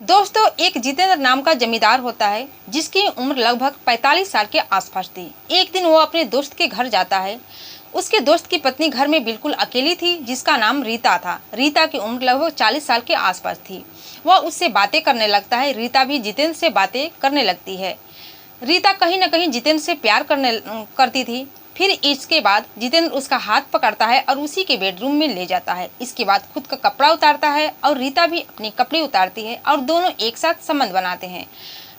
दोस्तों, एक जितेंद्र नाम का जमींदार होता है जिसकी उम्र लगभग 45 साल के आसपास थी। एक दिन वो अपने दोस्त के घर जाता है। उसके दोस्त की पत्नी घर में बिल्कुल अकेली थी, जिसका नाम रीता था। रीता की उम्र लगभग 40 साल के आसपास थी। वह उससे बातें करने लगता है। रीता भी जितेंद्र से बातें करने लगती है। रीता कहीं न कहीं जितेंद्र से प्यार करती थी। फिर इसके बाद जितेंद्र उसका हाथ पकड़ता है और उसी के बेडरूम में ले जाता है। इसके बाद खुद का कपड़ा उतारता है और रीता भी अपने कपड़े उतारती है और दोनों एक साथ संबंध बनाते हैं।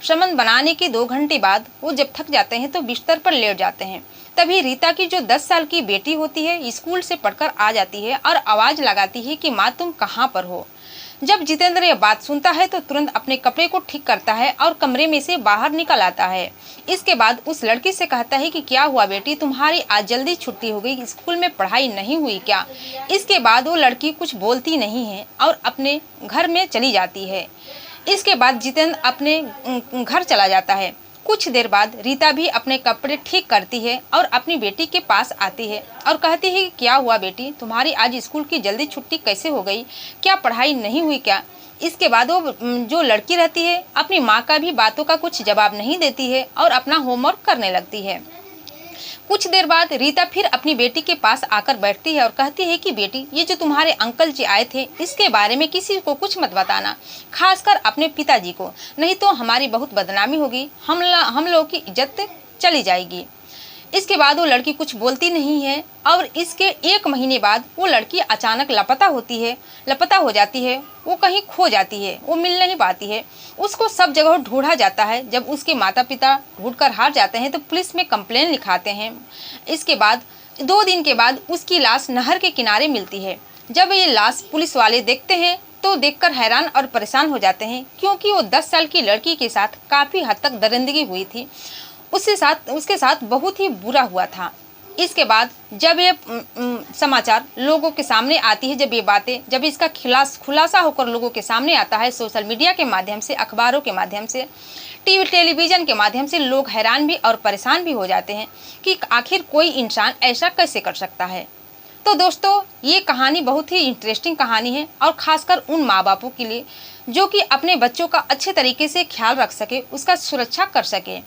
संबंध बनाने के 2 घंटे बाद वो जब थक जाते हैं तो बिस्तर पर लेट जाते हैं। तभी रीता की जो 10 साल की बेटी होती है स्कूल से पढ़कर आ जाती है और आवाज़ लगाती है कि माँ, तुम कहाँ पर हो। जब जितेंद्र यह बात सुनता है तो तुरंत अपने कपड़े को ठीक करता है और कमरे में से बाहर निकल आता है। इसके बाद उस लड़की से कहता है कि क्या हुआ बेटी, तुम्हारी आज जल्दी छुट्टी हो गई, स्कूल में पढ़ाई नहीं हुई क्या। इसके बाद वो लड़की कुछ बोलती नहीं है और अपने घर में चली जाती है। इसके बाद जितेंद्र अपने घर चला जाता है। कुछ देर बाद रीता भी अपने कपड़े ठीक करती है और अपनी बेटी के पास आती है और कहती है कि क्या हुआ बेटी, तुम्हारी आज स्कूल की जल्दी छुट्टी कैसे हो गई, क्या पढ़ाई नहीं हुई क्या। इसके बाद वो जो लड़की रहती है अपनी माँ का भी बातों का कुछ जवाब नहीं देती है और अपना होमवर्क करने लगती है। कुछ देर बाद रीता फिर अपनी बेटी के पास आकर बैठती है और कहती है कि बेटी, ये जो तुम्हारे अंकल जी आए थे इसके बारे में किसी को कुछ मत बताना, खासकर अपने पिताजी को, नहीं तो हमारी बहुत बदनामी होगी, हम लोगों की इज्जत चली जाएगी। इसके बाद वो लड़की कुछ बोलती नहीं है और इसके 1 महीने बाद वो लड़की अचानक लापता हो जाती है। वो कहीं खो जाती है, वो मिल नहीं पाती है। उसको सब जगह ढूंढा जाता है। जब उसके माता पिता ढूंढकर हार जाते हैं तो पुलिस में कंप्लेन लिखाते हैं। इसके बाद 2 दिन के बाद उसकी लाश नहर के किनारे मिलती है। जब ये लाश पुलिस वाले देखते हैं तो देखकर हैरान और परेशान हो जाते हैं, क्योंकि वो 10 साल की लड़की के साथ काफ़ी हद तक दरिंदगी हुई थी। उसके साथ बहुत ही बुरा हुआ था। इसके बाद जब ये समाचार लोगों के सामने आती है, जब ये बातें, जब इसका खुलासा होकर लोगों के सामने आता है, सोशल मीडिया के माध्यम से, अखबारों के माध्यम से, टेलीविज़न के माध्यम से, लोग हैरान भी और परेशान भी हो जाते हैं कि आखिर कोई इंसान ऐसा कैसे कर सकता है। तो दोस्तों, ये कहानी बहुत ही इंटरेस्टिंग कहानी है और ख़ासकर उन माँ बापों के लिए जो कि अपने बच्चों का अच्छे तरीके से ख्याल रख सके, उसका सुरक्षा कर सके।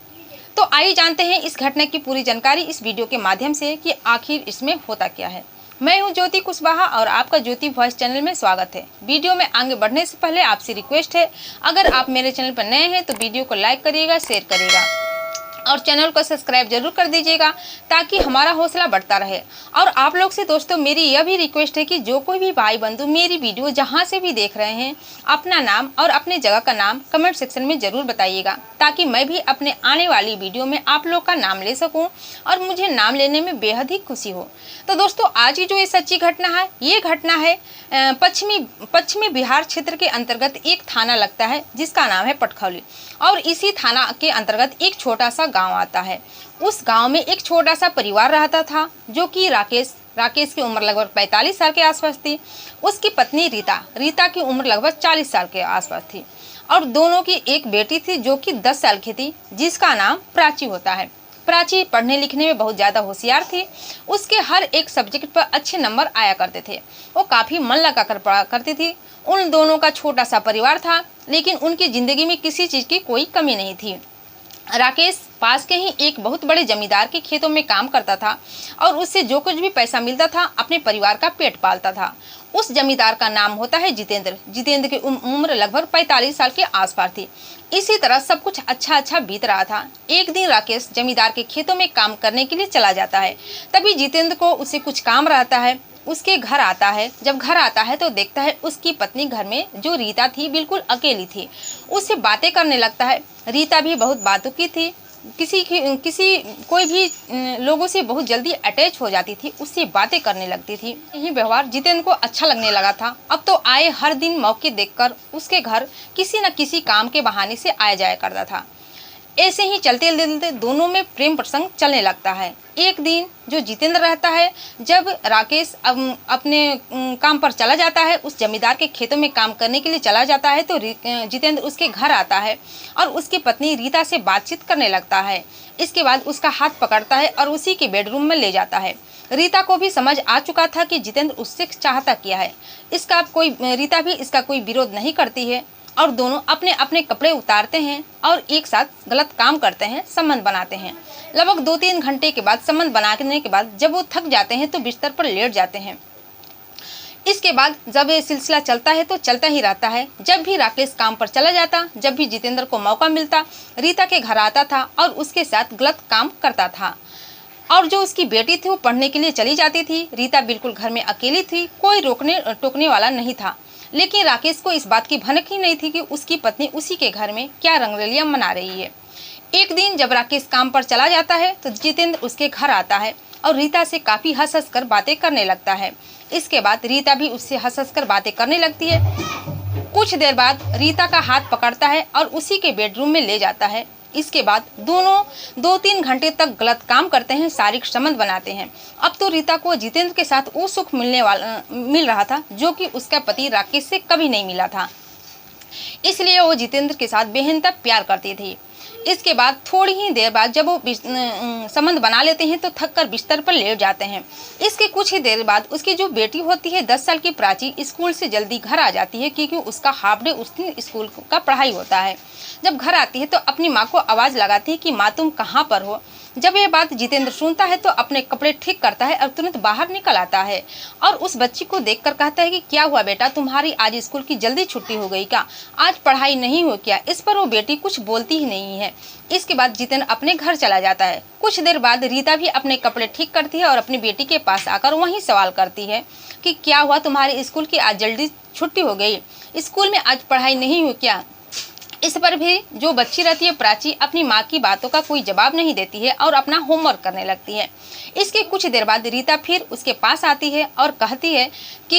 तो आइए जानते हैं इस घटना की पूरी जानकारी इस वीडियो के माध्यम से कि आखिर इसमें होता क्या है। मैं हूं ज्योति कुशवाहा और आपका ज्योति वॉइस चैनल में स्वागत है। वीडियो में आगे बढ़ने से पहले आपसे रिक्वेस्ट है, अगर आप मेरे चैनल पर नए हैं तो वीडियो को लाइक करिएगा, शेयर करिएगा और चैनल को सब्सक्राइब जरूर कर दीजिएगा ताकि हमारा हौसला बढ़ता रहे। और आप लोग से दोस्तों मेरी यह भी रिक्वेस्ट है कि जो कोई भी भाई बंधु मेरी वीडियो जहां से भी देख रहे हैं, अपना नाम और अपने जगह का नाम कमेंट सेक्शन में ज़रूर बताइएगा, ताकि मैं भी अपने आने वाली वीडियो में आप लोग का नाम ले सकूं और मुझे नाम लेने में बेहद ही खुशी हो। तो दोस्तों, आज की जो ये सच्ची घटना है, ये घटना है पश्चिमी बिहार क्षेत्र के अंतर्गत एक थाना लगता है जिसका नाम है पटखौली, और इसी थाना के अंतर्गत एक छोटा सा गांव आता है। उस गांव में एक छोटा सा परिवार रहता था जो कि राकेश की उम्र लगभग 45 साल के आसपास थी। उसकी पत्नी रीता की उम्र लगभग 40 साल के आसपास थी और दोनों की एक बेटी थी जो कि 10 साल की थी, जिसका नाम प्राची होता है। प्राची पढ़ने लिखने में बहुत ज़्यादा होशियार थी। उसके हर एक सब्जेक्ट पर अच्छे नंबर आया करते थे। वो काफ़ी मन लगा कर पढ़ा करती थी। उन दोनों का छोटा सा परिवार था, लेकिन उनकी ज़िंदगी में किसी चीज़ की कोई कमी नहीं थी। राकेश पास के ही एक बहुत बड़े जमींदार के खेतों में काम करता था और उससे जो कुछ भी पैसा मिलता था अपने परिवार का पेट पालता था। उस जमींदार का नाम होता है जितेंद्र की उम्र लगभग 45 साल के आसपास थी। इसी तरह सब कुछ अच्छा बीत रहा था। एक दिन राकेश जमींदार के खेतों में काम करने के लिए चला जाता है। तभी जितेंद्र को उससे कुछ काम रहता है। उसके घर आता है। जब घर आता है तो देखता है उसकी पत्नी घर में जो रीता थी बिल्कुल अकेली थी। उससे बातें करने लगता है। रीता भी बहुत बातों की थी, कोई भी लोगों से बहुत जल्दी अटैच हो जाती थी, उससे बातें करने लगती थी। यही व्यवहार जितेंद्र को अच्छा लगने लगा था। अब तो आए हर दिन मौके देखकर उसके घर किसी न किसी काम के बहाने से आया जाया करता था। ऐसे ही चलते चलते दोनों में प्रेम प्रसंग चलने लगता है। एक दिन जो जितेंद्र रहता है, जब राकेश अपने काम पर चला जाता है, उस जमींदार के खेतों में काम करने के लिए चला जाता है, तो जितेंद्र उसके घर आता है और उसकी पत्नी रीता से बातचीत करने लगता है। इसके बाद उसका हाथ पकड़ता है और उसी के बेडरूम में ले जाता है। रीता को भी समझ आ चुका था कि जितेंद्र उससे चाहता क्या है। रीता भी इसका कोई विरोध नहीं करती है। और दोनों अपने अपने कपड़े उतारते हैं और एक साथ गलत काम करते हैं, संबंध बनाते हैं। लगभग 2-3 घंटे के बाद संबंध बनाने के बाद जब वो थक जाते हैं तो बिस्तर पर लेट जाते हैं। इसके बाद जब ये सिलसिला चलता है तो चलता ही रहता है। जब भी राकेश काम पर चला जाता, जब भी जितेंद्र को मौका मिलता, रीता के घर आता था और उसके साथ गलत काम करता था। और जो उसकी बेटी थी वो पढ़ने के लिए चली जाती थी। रीता बिल्कुल घर में अकेली थी, कोई रोकने टोकने वाला नहीं था। लेकिन राकेश को इस बात की भनक ही नहीं थी कि उसकी पत्नी उसी के घर में क्या रंगरलियां मना रही है। एक दिन जब राकेश काम पर चला जाता है तो जितेंद्र उसके घर आता है और रीता से काफ़ी हंस हंस कर बातें करने लगता है। इसके बाद रीता भी उससे हंस हंस कर बातें करने लगती है। कुछ देर बाद रीता का हाथ पकड़ता है और उसी के बेडरूम में ले जाता है। इसके बाद दोनों 2-3 घंटे तक गलत काम करते हैं, शारीरिक संबंध बनाते हैं। अब तो रीता को जितेंद्र के साथ वो सुख मिल रहा था जो कि उसका पति राकेश से कभी नहीं मिला था। इसलिए वो जितेंद्र के साथ बेहद प्यार करती थी। इसके बाद थोड़ी ही देर बाद जब वो संबंध बना लेते हैं तो थक कर बिस्तर पर लेट जाते हैं। इसके कुछ ही देर बाद उसकी जो बेटी होती है 10 साल की प्राची, स्कूल से जल्दी घर आ जाती है क्योंकि उसका हाफ डे उस दिन स्कूल का पढ़ाई होता है। जब घर आती है तो अपनी माँ को आवाज़ लगाती है कि माँ तुम कहाँ पर हो। जब ये बात जितेंद्र सुनता है तो अपने कपड़े ठीक करता है और तुरंत बाहर निकल आता है और उस बच्ची को देखकर कहता है कि क्या हुआ बेटा, तुम्हारी आज स्कूल की जल्दी छुट्टी हो गई क्या, आज पढ़ाई नहीं हो क्या। इस पर वो बेटी कुछ बोलती ही नहीं है। इसके बाद जितेंद्र अपने घर चला जाता है। कुछ देर बाद रीता भी अपने कपड़े ठीक करती है और अपनी बेटी के पास आकर वही सवाल करती है कि क्या हुआ, तुम्हारे स्कूल की आज जल्दी छुट्टी हो गई, स्कूल में आज पढ़ाई नहीं हो क्या। इस पर भी जो बच्ची रहती है प्राची अपनी माँ की बातों का कोई जवाब नहीं देती है और अपना होमवर्क करने लगती है। इसके कुछ देर बाद रीता फिर उसके पास आती है और कहती है कि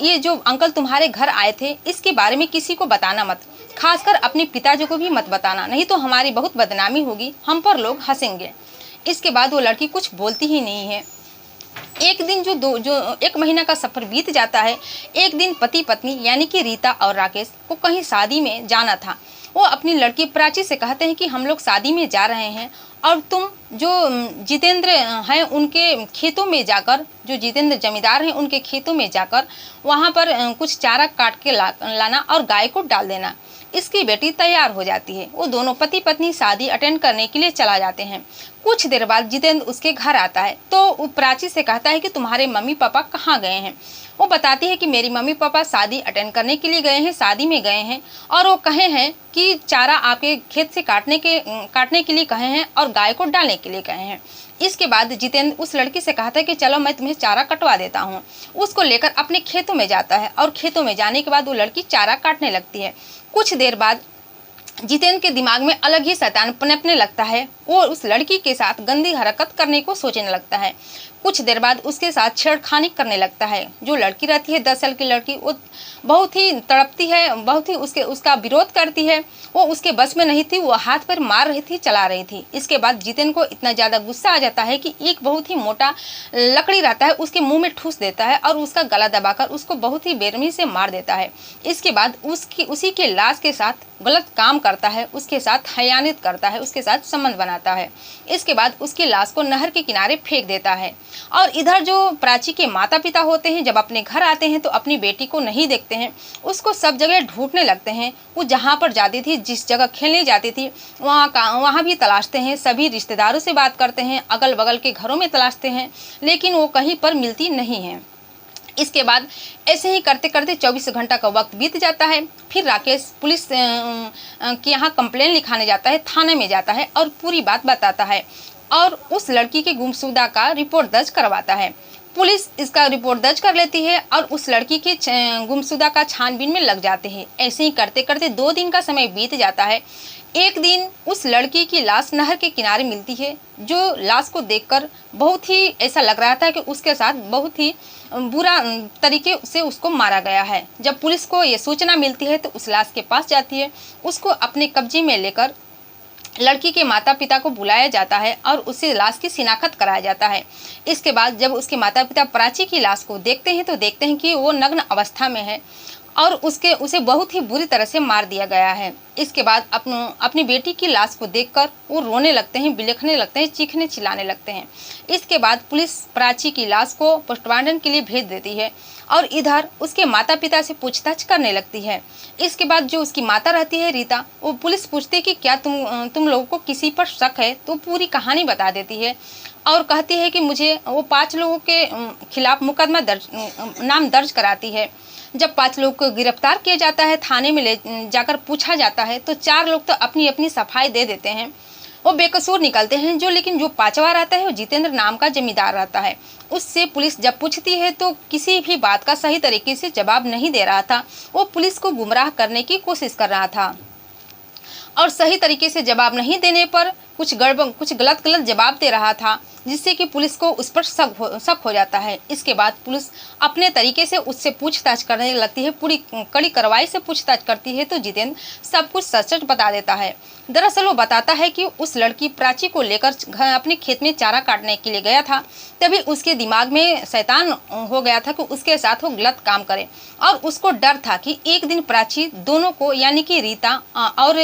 ये जो अंकल तुम्हारे घर आए थे इसके बारे में किसी को बताना मत, खासकर अपने पिताजी को भी मत बताना, नहीं तो हमारी बहुत बदनामी होगी, हम पर लोग हंसेंगे। इसके बाद वो लड़की कुछ बोलती ही नहीं है। एक दिन जो 1 महीना का सफ़र बीत जाता है। एक दिन पति पत्नी यानी कि रीता और राकेश को कहीं शादी में जाना था। वो अपनी लड़की प्राची से कहते हैं कि हम लोग शादी में जा रहे हैं और तुम जो जितेंद्र हैं उनके खेतों में जाकर, जो जितेंद्र जमींदार हैं उनके खेतों में जाकर वहाँ पर कुछ चारा काट के लाना और गाय को डाल देना। इसकी बेटी तैयार हो जाती है। वो दोनों पति पत्नी शादी अटेंड करने के लिए चला जाते हैं। कुछ देर बाद जितेंद्र उसके घर आता है तो वो प्राची से कहता है कि तुम्हारे मम्मी पापा कहाँ गए हैं। वो बताती है कि मेरी मम्मी पापा शादी अटेंड करने के लिए गए हैं, शादी में गए हैं और वो कहे हैं कि चारा आपके खेत से काटने के लिए कहे हैं और गाय को डालने के लिए कहे हैं। इसके बाद जितेंद्र उस लड़की से कहता है कि चलो मैं तुम्हें चारा कटवा देता हूँ। उसको लेकर अपने खेतों में जाता है और खेतों में जाने के बाद वो लड़की चारा काटने लगती है। कुछ देर बाद जितेंद्र के दिमाग में अलग ही शैतान पनपने लगता है। वो उस लड़की के साथ गंदी हरकत करने को सोचने लगता है। कुछ देर बाद उसके साथ छेड़खानी करने लगता है। जो लड़की रहती है 10 साल की लड़की, वो बहुत ही तड़पती है, बहुत ही उसका विरोध करती है। वो उसके बस में नहीं थी, वो हाथ पर मार रही थी, चला रही थी। इसके बाद जितेंद्र को इतना ज़्यादा गुस्सा आ जाता है कि एक बहुत ही मोटा लकड़ी रहता है उसके मुंह में ठूस देता है और उसका गला दबाकर उसको बहुत ही बेरहमी से मार देता है। इसके बाद उसी के लाश के साथ गलत काम करता है, उसके साथ खयानत करता है, उसके साथ संबंध बनाता है। इसके बाद उसकी लाश को नहर के किनारे फेंक देता है। और इधर जो प्राची के माता पिता होते हैं जब अपने घर आते हैं तो अपनी बेटी को नहीं देखते हैं, उसको सब जगह ढूंढने लगते हैं। वो जहाँ पर जाती थी, जिस जगह खेलने जाती थी, वहाँ भी तलाशते हैं। सभी रिश्तेदारों से बात करते हैं, अगल बगल के घरों में तलाशते हैं, लेकिन वो कहीं पर मिलती नहीं है। इसके बाद ऐसे ही करते करते 24 घंटा का वक्त बीत जाता है। फिर राकेश पुलिस के यहाँ कंप्लेन लिखाने जाता है, थाने में जाता है और पूरी बात बताता है और उस लड़की के गुमशुदा का रिपोर्ट दर्ज करवाता है। पुलिस इसका रिपोर्ट दर्ज कर लेती है और उस लड़की के गुमशुदा का छानबीन में लग जाते हैं। ऐसे ही करते करते 2 दिन का समय बीत जाता है। एक दिन उस लड़की की लाश नहर के किनारे मिलती है। जो लाश को देखकर बहुत ही ऐसा लग रहा था कि उसके साथ बहुत ही बुरा तरीके से उसको मारा गया है। जब पुलिस को ये सूचना मिलती है तो उस लाश के पास जाती है, उसको अपने कब्जे में लेकर लड़की के माता पिता को बुलाया जाता है और उसे लाश की शिनाख्त कराया जाता है। इसके बाद जब उसके माता पिता प्राची की लाश को देखते हैं तो देखते हैं कि वो नग्न अवस्था में है और उसे बहुत ही बुरी तरह से मार दिया गया है। इसके बाद अपनी बेटी की लाश को देखकर वो रोने लगते हैं, बिलखने लगते हैं, चीखने चिल्लाने लगते हैं। इसके बाद पुलिस प्राची की लाश को पोस्टमार्टम के लिए भेज देती है और इधर उसके माता पिता से पूछताछ करने लगती है। इसके बाद जो उसकी माता रहती है रीता, वो पुलिस पूछती है कि क्या तुम लोगों को किसी पर शक है, तो पूरी कहानी बता देती है और कहती है कि मुझे वो 5 लोगों के खिलाफ मुकदमा नाम दर्ज कराती है। जब 5 लोग को गिरफ्तार किया जाता है, थाने में ले जाकर पूछा जाता है, तो 4 लोग तो अपनी अपनी सफाई दे देते हैं, वो बेकसूर निकलते हैं। लेकिन जो 5वां रहता है वो जितेंद्र नाम का जमींदार रहता है। उससे पुलिस जब पूछती है तो किसी भी बात का सही तरीके से जवाब नहीं दे रहा था। वो पुलिस को गुमराह करने की कोशिश कर रहा था और सही तरीके से जवाब नहीं देने पर कुछ गलत जवाब दे रहा था, जिससे कि पुलिस को उस पर शक हो जाता है। इसके बाद पुलिस अपने तरीके से उससे पूछताछ करने लगती है, पूरी कड़ी कार्रवाई से पूछताछ करती है, तो जितेंद्र सब कुछ सच बता देता है। दरअसल वो बताता है कि उस लड़की प्राची को लेकर अपने खेत में चारा काटने के लिए गया था, तभी उसके दिमाग में शैतान हो गया था कि उसके साथ वो गलत काम करे और उसको डर था कि एक दिन प्राची दोनों को यानी कि रीता और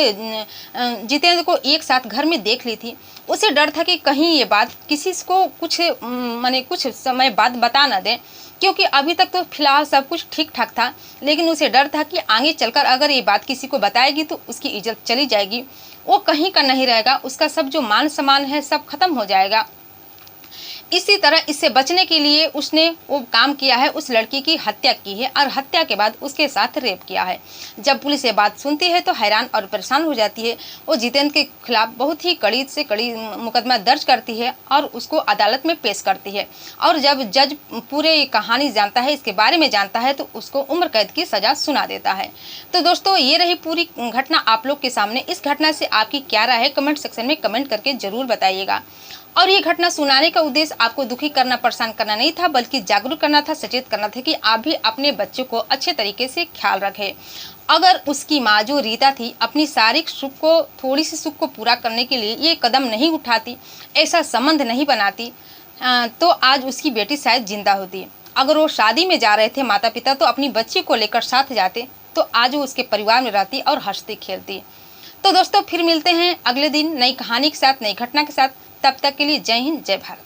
जितेंद्र को एक साथ घर में देख ली थी। उसे डर था कि कहीं ये बात किसी को कुछ समय बाद बता न दें, क्योंकि अभी तक तो फिलहाल सब कुछ ठीक ठाक था, लेकिन उसे डर था कि आगे चलकर अगर ये बात किसी को बताएगी तो उसकी इज्जत चली जाएगी, वो कहीं का नहीं रहेगा, उसका सब जो मान सम्मान है सब खत्म हो जाएगा। इसी तरह इससे बचने के लिए उसने वो काम किया है, उस लड़की की हत्या की है और हत्या के बाद उसके साथ रेप किया है। जब पुलिस ये बात सुनती है तो हैरान और परेशान हो जाती है। वो जितेंद्र के खिलाफ बहुत ही कड़ी से कड़ी मुकदमा दर्ज करती है और उसको अदालत में पेश करती है और जब जज पूरे कहानी जानता है, इसके बारे में जानता है, तो उसको उम्र कैद की सजा सुना देता है। तो दोस्तों ये रही पूरी घटना आप लोग के सामने। इस घटना से आपकी क्या राय है कमेंट सेक्शन में कमेंट करके जरूर बताइएगा। और ये घटना सुनाने का उद्देश्य आपको दुखी करना, परेशान करना नहीं था, बल्कि जागरूक करना था, सचेत करना था कि आप भी अपने बच्चे को अच्छे तरीके से ख्याल रखें। अगर उसकी माँ जो रीता थी अपनी शारीरिक सुख को, थोड़ी सी सुख को पूरा करने के लिए ये कदम नहीं उठाती, ऐसा संबंध नहीं बनाती, तो आज उसकी बेटी शायद जिंदा होती। अगर वो शादी में जा रहे थे माता पिता, तो अपनी बच्ची को लेकर साथ जाते, तो आज वो उसके परिवार में रहती और हंसती खेलती। तो दोस्तों फिर मिलते हैं अगले दिन नई कहानी के साथ, नई घटना के साथ। तब तक के लिए जय हिंद, जय भारत।